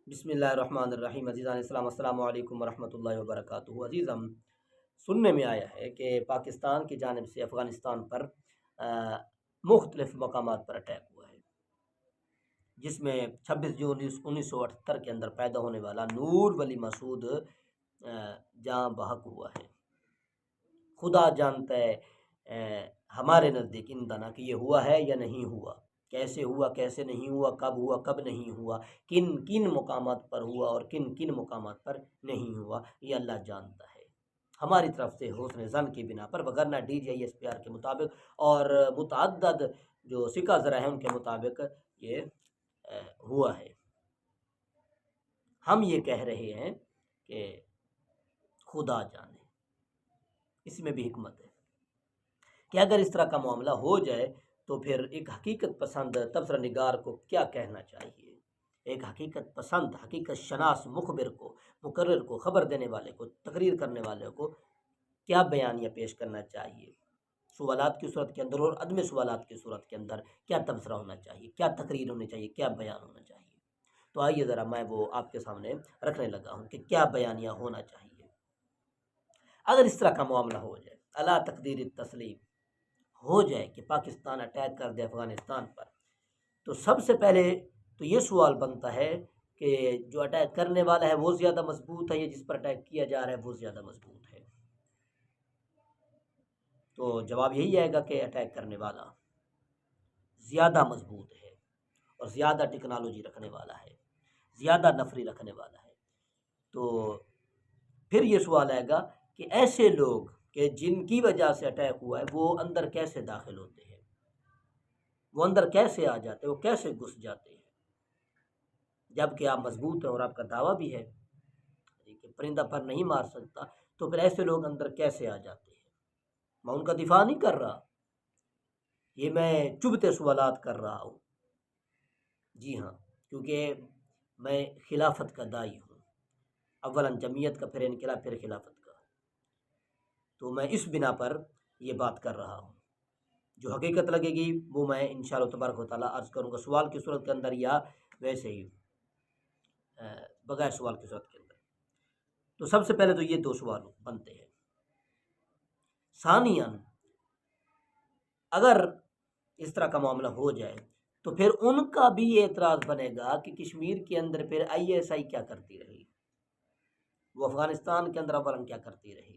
بسم اللہ الرحمن الرحیم۔ عزیزان اسلام، السلام علیکم ورحمۃ اللہ وبرکاتہ۔ عزیزم، سننے میں آیا ہے کہ پاکستان کی جانب سے افغانستان پر مختلف مقامات پر اٹیک ہوا ہے، جس میں 26 جون 1978 کے اندر پیدا ہونے والا نور ولی مسعود جاں بحق ہوا ہے۔ خدا جانتا ہے ہمارے نزدیک اندنا کہ یہ ہوا ہے یا نہیں ہوا، کیسے ہوا، کیسے نہیں ہوا، کب نہیں ہوا، کن کن مقامات پر ہوا اور کن کن مقامات پر نہیں ہوا، یہ اللہ جانتا ہے۔ ہماری طرف سے حسن ظن کی بنا پر، وگرنہ DGISPR کے مطابق اور متعدد جو سکہ ذرائع ہیں ان کے مطابق یہ ہوا ہے۔ ہم یہ کہہ رہے ہیں کہ خدا جانے، اس میں بھی حکمت ہے کہ اگر اس طرح کا معاملہ ہو جائے تو پھر ایک حقیقت پسند تبصرہ نگار کو کیا کہنا چاہیے، ایک حقیقت پسند، حقیقت شناس مخبر کو، مقرر کو، خبر دینے والے کو، تقریر کرنے والے کو کیا بیانیہ پیش کرنا چاہیے، سوالات کی صورت کے اندر اور عدم سوالات کی صورت کے اندر کیا تبصرہ ہونا چاہیے، کیا تقریر ہونی چاہیے، کیا بیان ہونا چاہیے۔ تو آئیے ذرا میں وہ آپ کے سامنے رکھنے لگا ہوں کہ کیا بیانیہ ہونا چاہیے اگر اس طرح کا معاملہ ہو جائے، اللہ تقدیر التسلیم ہو جائے کہ پاکستان اٹیک کر دے افغانستان پر۔ تو سب سے پہلے تو یہ سوال بنتا ہے کہ جو اٹیک کرنے والا ہے وہ زیادہ مضبوط ہے یا جس پر اٹیک کیا جا رہا ہے وہ زیادہ مضبوط ہے؟ تو جواب یہی آئے گا کہ اٹیک کرنے والا زیادہ مضبوط ہے اور زیادہ ٹیکنالوجی رکھنے والا ہے، زیادہ نفری رکھنے والا ہے۔ تو پھر یہ سوال آئے گا کہ ایسے لوگ کہ جن کی وجہ سے اٹیک ہوا ہے وہ اندر کیسے داخل ہوتے ہیں، وہ اندر کیسے آ جاتے ہیں، وہ کیسے گھس جاتے ہیں، جب کہ آپ مضبوط ہیں اور آپ کا دعویٰ بھی ہے کہ پرندہ پر نہیں مار سکتا، تو پھر ایسے لوگ اندر کیسے آ جاتے ہیں؟ میں ان کا دفاع نہیں کر رہا، یہ میں چبھتے سوالات کر رہا ہوں، جی ہاں، کیونکہ میں خلافت کا داعی ہوں، اولاً جمعیت کا، پھر انقلاب، پھر خلافت کا۔ تو میں اس بنا پر یہ بات کر رہا ہوں، جو حقیقت لگے گی وہ میں انشاءاللہ تبارک و تعالیٰ عرض کروں گا، سوال کی صورت کے اندر یا ویسے ہی بغیر سوال کی صورت کے اندر۔ تو سب سے پہلے تو یہ دو سوال بنتے ہیں۔ ثانیاً، اگر اس طرح کا معاملہ ہو جائے تو پھر ان کا بھی یہ اعتراض بنے گا کہ کشمیر کے اندر پھر ISI کیا کرتی رہی، وہ افغانستان کے اندر اولاً کیا کرتی رہی،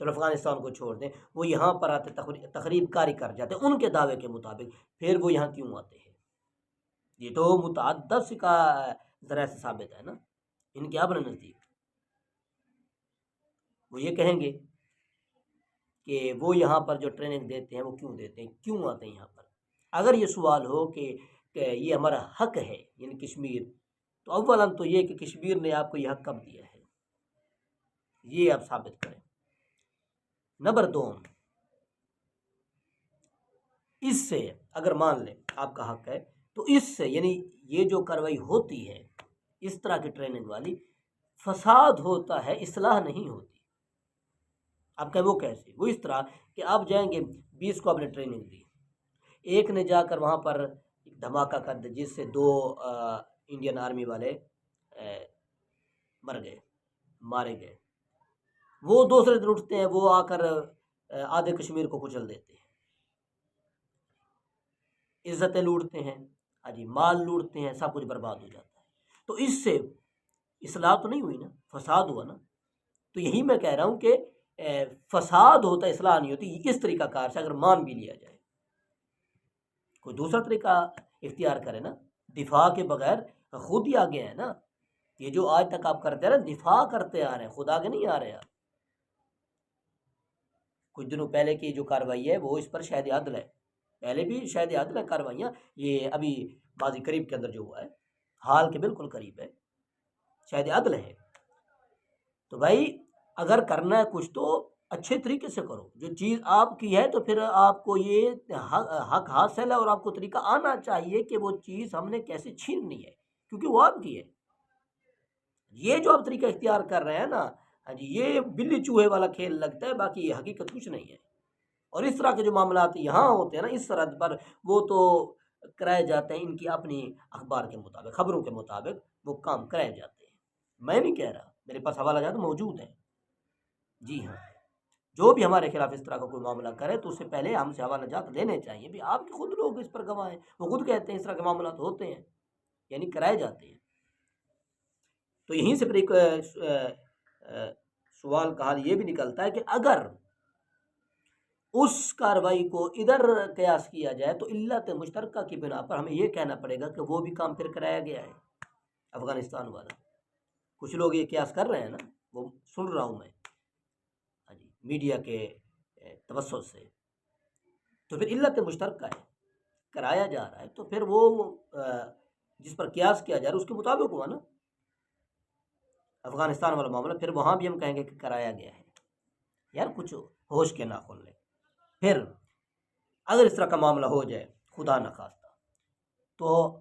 تو افغانستان کو چھوڑ دیں، وہ یہاں پر آتے تقریب کاری کر جاتے ان کے دعوے کے مطابق، پھر وہ یہاں کیوں آتے ہیں؟ یہ تو متعدد سکہ ذرائع سے ثابت ہے نا، ان کے اپنے نزدیک وہ یہ کہیں گے کہ وہ یہاں پر جو ٹریننگ دیتے ہیں وہ کیوں دیتے ہیں، کیوں آتے ہیں یہاں پر۔ اگر یہ سوال ہو کہ یہ ہمارا حق ہے یعنی کشمیر، تو اولاً تو یہ کہ کشمیر نے آپ کو یہ حق کب دیا ہے، یہ آپ ثابت کریں۔ نمبر 2، اس سے اگر مان لیں آپ کا حق ہے تو اس سے یعنی یہ جو کارروائی ہوتی ہے اس طرح کی ٹریننگ والی، فساد ہوتا ہے، اصلاح نہیں ہوتی۔ آپ کہیں وہ کیسے؟ وہ اس طرح کہ آپ جائیں گے، 20 کو آپ نے ٹریننگ دی، ایک نے جا کر وہاں پر ایک دھماکہ کر دیا جس سے 2 انڈین آرمی والے مر گئے، مارے گئے، وہ دوسرے دن اٹھتے ہیں، وہ آ کر آدھے کشمیر کو کچل دیتے ہیں، عزتیں لوٹتے ہیں، مال لوٹتے ہیں، سب کچھ برباد ہو جاتا ہے۔ تو اس سے اصلاح تو نہیں ہوئی نا، فساد ہوا نا۔ تو یہی میں کہہ رہا ہوں کہ فساد ہوتا ہے، اصلاح نہیں ہوتی۔ اس طریقہ کار سے اگر مان بھی لیا جائے، کوئی دوسرا طریقہ اختیار کرے نا، دفاع کے بغیر خود ہی آگے ہے نا۔ یہ جو آج تک آپ کرتے ہیں نا، دفاع کرتے آ رہے ہیں، خود آگے نہیں آ رہے آپ۔ کچھ دنوں پہلے کی جو کارروائی ہے وہ اس پر شاہد عدل ہے، پہلے بھی شاہد عدل ہے کارروائیاں، یہ ابھی ماضی قریب کے اندر جو ہوا ہے، حال کے بالکل قریب ہے، شاہد عدل ہے۔ تو بھائی اگر کرنا ہے کچھ تو اچھے طریقے سے کرو، جو چیز آپ کی ہے تو پھر آپ کو یہ حق حاصل ہے اور آپ کو طریقہ آنا چاہیے کہ وہ چیز ہم نے کیسے چھیننی ہے، کیونکہ وہ آپ کی ہے۔ یہ جو آپ طریقہ اختیار کر رہے ہیں نا، یہ بلی چوہے والا کھیل لگتا ہے، باقی یہ حقیقت کچھ نہیں ہے۔ اور اس طرح کے جو معاملات یہاں ہوتے ہیں نا اس سرحد پر، وہ تو کرائے جاتے ہیں ان کی اپنی اخبار کے مطابق، خبروں کے مطابق، وہ کام کرائے جاتے ہیں۔ میں نہیں کہہ رہا، میرے پاس حوالہ جات موجود ہیں۔ جی ہاں، جو بھی ہمارے خلاف اس طرح کا کوئی معاملہ کرے تو اس سے پہلے ہم سے حوالہ جات لینے چاہیے بھی، آپ کے خود لوگ اس پر گواہ ہیں، وہ خود کہتے ہیں اس طرح کے معاملات ہوتے ہیں، یعنی کرائے جاتے ہیں۔ تو یہیں سے پھر ایک سوال کا حال یہ بھی نکلتا ہے کہ اگر اس کارروائی کو ادھر قیاس کیا جائے تو علت مشترکہ کی بنا پر ہمیں یہ کہنا پڑے گا کہ وہ بھی کام پھر کرایا گیا ہے افغانستان والا۔ کچھ لوگ یہ قیاس کر رہے ہیں نا، وہ سن رہا ہوں میں میڈیا کے توسط سے، تو پھر علت مشترکہ ہے، کرایا جا رہا ہے، تو پھر وہ جس پر قیاس کیا جا رہا ہے اس کے مطابق ہوا نا افغانستان والا معاملہ، پھر وہاں بھی ہم کہیں گے کہ کرایا گیا ہے۔ یار کچھ ہوش کے ناخن لیں۔ پھر اگر اس طرح کا معاملہ ہو جائے خدا نخواستہ، تو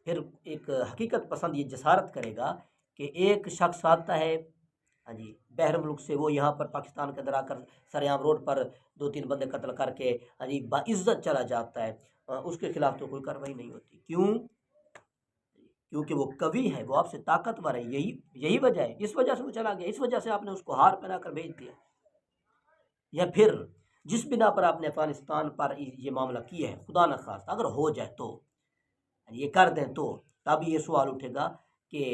پھر ایک حقیقت پسند یہ جسارت کرے گا کہ ایک شخص آتا ہے بحر ملک سے، وہ یہاں پر پاکستان کے اندر آ کر سریام روڈ پر 2-3 بندے قتل کر کے باعزت چلا جاتا ہے، اس کے خلاف تو کوئی کارروائی نہیں ہوتی۔ کیوں؟ کیونکہ وہ قوی ہے، وہ آپ سے طاقتور ہے، یہی وجہ ہے، اس وجہ سے وہ چلا گیا، اس وجہ سے آپ نے اس کو ہار پہنا کر بھیج دیا، یا پھر جس بنا پر آپ نے افغانستان پر یہ معاملہ کیا ہے، خدا نخواستہ اگر ہو جائے تو یہ کر دیں، تو تب یہ سوال اٹھے گا کہ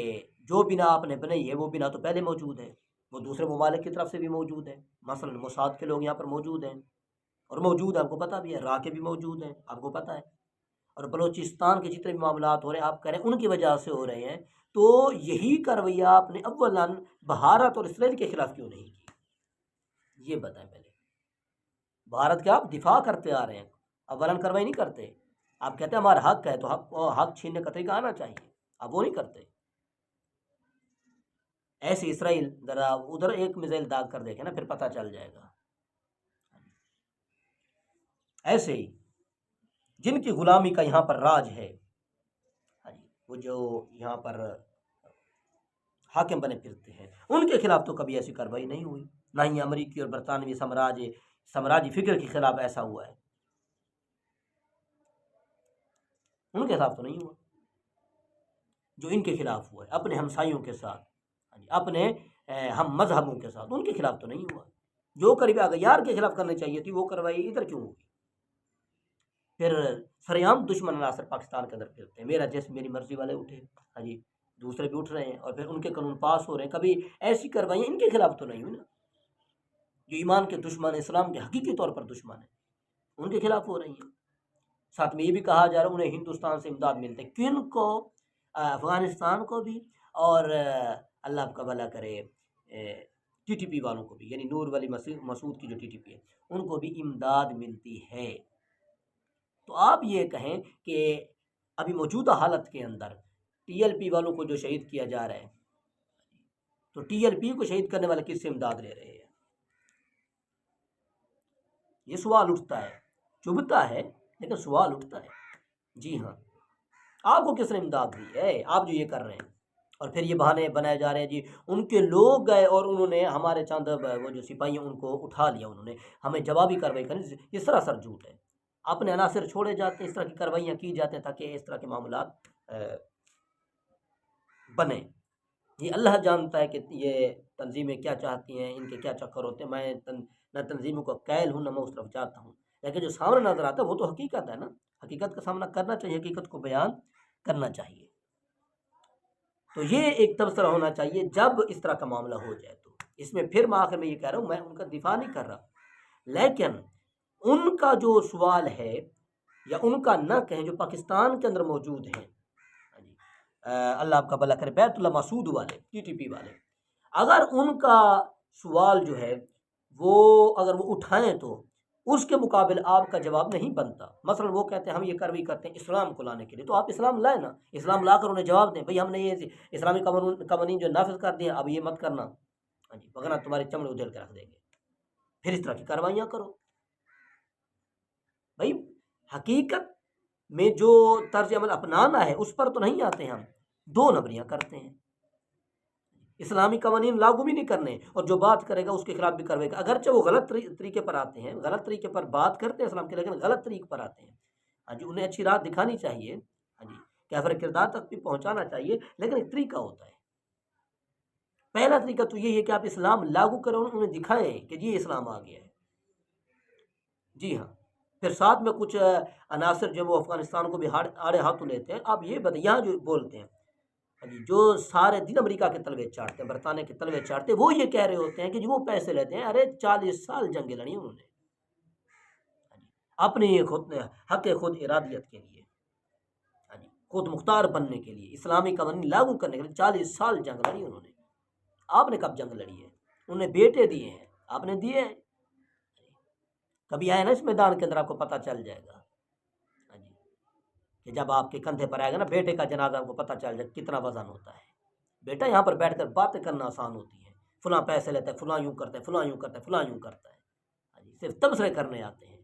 جو بنا آپ نے بنائی ہے وہ بنا تو پہلے موجود ہے، وہ دوسرے ممالک کی طرف سے بھی موجود ہے، مثلا موساد کے لوگ یہاں پر موجود ہیں، اور موجود آپ کو پتہ بھی ہے، را کے بھی موجود ہیں آپ کو پتہ ہے، اور بلوچستان کے جتنے بھی معاملات ہو رہے ہیں آپ کہہ رہے ہیں ان کی وجہ سے ہو رہے ہیں، تو یہی کرویہ آپ نے اولاً بھارت اور اسرائیل کے خلاف کیوں نہیں کی؟ یہ بتائیں پہلے۔ بھارت کے آپ دفاع کرتے آ رہے ہیں، اولاً کارروائی نہیں کرتے، آپ کہتے ہیں ہمارا حق ہے تو حق چھیننے کا طریقہ آنا چاہیے، آپ وہ نہیں کرتے۔ ایسے اسرائیل ذرا ادھر ایک میزائل داغ کر دیکھیں نا، پھر پتہ چل جائے گا۔ ایسے ہی جن کی غلامی کا یہاں پر راج ہے، وہ جو یہاں پر حاکم بنے پھرتے ہیں، ان کے خلاف تو کبھی ایسی کارروائی نہیں ہوئی، نہ ہی امریکی اور برطانوی سامراجی فکر کے خلاف ایسا ہوا ہے، ان کے خلاف تو نہیں ہوا جو ان کے خلاف ہوا ہے، اپنے ہمسائیوں کے ساتھ، اپنے ہم مذہبوں کے ساتھ، ان کے خلاف تو نہیں ہوا۔ جو قریب اغیار کے خلاف کرنی چاہیے تھی وہ کارروائی ادھر کیوں ہوگی؟ پھر سریام دشمن عناصر پاکستان کے اندر پھرتے ہیں، میرا جیسے میری مرضی والے اٹھے، دوسرے بھی اٹھ رہے ہیں، اور پھر ان کے قانون پاس ہو رہے ہیں، کبھی ایسی کاروائیاں ان کے خلاف تو نہیں ہوئی نا، جو ایمان کے دشمن، اسلام کے حقیقی طور پر دشمن ہیں، ان کے خلاف ہو رہی ہیں۔ ساتھ میں یہ بھی کہا جا رہا ہے انہیں ہندوستان سے امداد ملتے، کن کو؟ افغانستان کو بھی، اور اللہ آپ کا بھلا کرے ٹی ٹی پی والوں کو بھی، یعنی نور ولی مسعود کی جو ٹی ٹی پی ہے ان کو بھی امداد ملتی ہے۔ تو آپ یہ کہیں کہ ابھی موجودہ حالت کے اندر ٹی ایل پی والوں کو جو شہید کیا جا رہا ہے، تو ٹی ایل پی کو شہید کرنے والے کس سے امداد لے رہے ہیں؟ یہ سوال اٹھتا ہے، چبھتا ہے لیکن سوال اٹھتا ہے۔ جی ہاں، آپ کو کس نے امداد دی ہے؟ آپ جو یہ کر رہے ہیں، اور پھر یہ بہانے بنائے جا رہے ہیں، جی ان کے لوگ گئے اور انہوں نے ہمارے چند وہ جو سپاہی ہیں ان کو اٹھا لیا، انہوں نے ہمیں جوابی کارروائی کرنی، یہ سراسر جھوٹ ہے۔ اپنے عناصر چھوڑے جاتے ہیں، اس طرح کی کارروائیاں کی جاتے ہیں تاکہ اس طرح کے معاملات بنے۔ یہ اللہ جانتا ہے کہ یہ تنظیمیں کیا چاہتی ہیں، ان کے کیا چکر ہوتے ہیں، میں نہ تنظیموں کو قائل ہوں نہ میں اس طرف جاتا ہوں، لیکن جو سامنے نظر آتا ہے وہ تو حقیقت ہے نا، حقیقت کا سامنا کرنا چاہیے، حقیقت کو بیان کرنا چاہیے۔ تو یہ ایک تبصرہ ہونا چاہیے جب اس طرح کا معاملہ ہو جائے، تو اس میں پھر میں آخر میں یہ کہہ رہا ہوں، میں ان کا دفاع نہیں کر رہا، لیکن ان کا جو سوال ہے یا ان کا نہ کہیں جو پاکستان کے اندر موجود ہیں، اللہ آپ کا بھلا کرے، بیت اللہ مسعود والے، ٹی ٹی پی والے، اگر ان کا سوال جو ہے وہ اگر وہ اٹھائیں تو اس کے مقابل آپ کا جواب نہیں بنتا۔ مثلا وہ کہتے ہیں ہم یہ کارروائی کرتے ہیں اسلام کو لانے کے لیے، تو آپ اسلام لائیں نا، اسلام لا کر انہیں جواب دیں، بھئی ہم نے یہ اسلامی قوانین جو نافذ کر دیا اب یہ مت کرنا، وغیرہ تمہارے چمڑے ادھیڑ کے رکھ دیں گے، پھر اس طرح کی کارروائیاں کرو۔ بھئی حقیقت میں جو طرز عمل اپنانا ہے اس پر تو نہیں آتے، ہم دو نمبریاں کرتے ہیں، اسلامی قوانین لاگو بھی نہیں کرنے، اور جو بات کرے گا اس کے خلاف بھی کروے گا، اگرچہ وہ غلط طریقے پر آتے ہیں، غلط طریقے پر بات کرتے ہیں اسلام کے، لیکن غلط طریقے پر آتے ہیں۔ انہیں اچھی راہ دکھانی چاہیے، کیفر کردار تک بھی پہنچانا چاہیے، لیکن ایک طریقہ ہوتا ہے۔ پہلا طریقہ تو یہ ہے کہ آپ اسلام لاگو کریں، انہیں دکھائیں کہ یہ اسلام آ گیا ہے۔ جی ہاں، پھر ساتھ میں کچھ عناصر جو وہ افغانستان کو بھی آڑے ہاتھوں لیتے ہیں۔ آپ یہ بتائیں، یہاں جو بولتے ہیں جو سارے دن امریکہ کے تلوے چاٹتے ہیں، برطانیہ کے تلوے چاٹتے ہیں، وہ یہ کہہ رہے ہوتے ہیں کہ جو وہ پیسے لیتے ہیں، ارے 40 سال جنگیں لڑی انہوں نے اپنی حق خود ارادیت کے لیے، خود مختار بننے کے لیے، اسلامی قوانین لاگو کرنے کے لیے 40 سال جنگ لڑی انہوں نے۔ آپ نے کب جنگ لڑی ہے؟ انہوں نے بیٹے دیے ہیں، آپ نے دیے ہیں؟ کبھی آئے نا اس میدان کے اندر، آپ کو پتہ چل جائے گا کہ جب آپ کے کندھے پر آئے گا نا بیٹے کا جنازہ، آپ کو پتہ چل جائے کتنا وزن ہوتا ہے۔ بیٹا یہاں پر بیٹھ کر باتیں کرنا آسان ہوتی ہے، فلاں پیسے لیتا ہے، فلاں یوں کرتا ہے، فلاں یوں کرتا ہے، فلاں یوں کرتا ہے، صرف تبصرے کرنے آتے ہیں۔